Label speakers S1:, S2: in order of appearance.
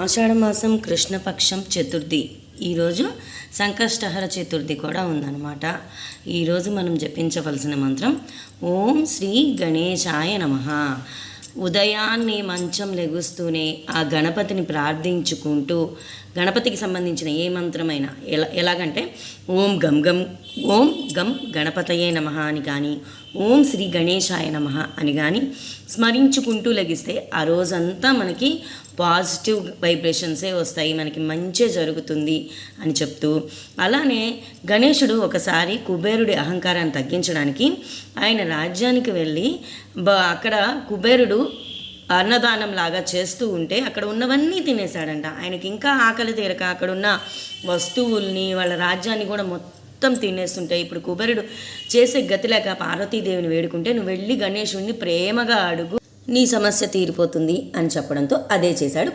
S1: ఆషాఢమాసం కృష్ణపక్షం చతుర్థి. ఈరోజు సంకష్టహర చతుర్థి కూడా ఉందన్నమాట. ఈరోజు మనం జపించవలసిన మంత్రం ఓం శ్రీ గణేశాయ నమః. ఉదయాన్నే మంచం లెగుస్తూనే ఆ గణపతిని ప్రార్థించుకుంటూ గణపతికి సంబంధించిన ఏ మంత్రమైనా ఎలాగంటే ఓం గం గణపతయే నమః అని కానీ ఓం శ్రీ గణేశాయ నమః అని కానీ స్మరించుకుంటూ లెగిస్తే ఆ రోజంతా మనకి పాజిటివ్ వైబ్రేషన్సే వస్తాయి, మనకి మంచి జరుగుతుంది అని చెప్తూ, అలానే గణేశుడు ఒకసారి కుబేరుడి అహంకారాన్ని తగ్గించడానికి ఆయన రాజ్యానికి వెళ్ళి అక్కడ కుబేరుడు అన్నదానం లాగా చేస్తూ ఉంటే అక్కడ ఉన్నవన్నీ తినేశాడంట. ఆయనకి ఇంకా ఆకలి తీరక అక్కడ ఉన్న వస్తువుల్ని వాళ్ళ రాజ్యాన్ని కూడా మొత్తం తినేస్తుంటాయి. ఇప్పుడు కుబేరుడు చేసే గతి లేక పార్వతీదేవిని వేడుకుంటే నువ్వు వెళ్ళి గణేశుడిని ప్రేమగా అడుగు, నీ సమస్య తీరిపోతుంది అని చెప్పడంతో అదే చేశాడు.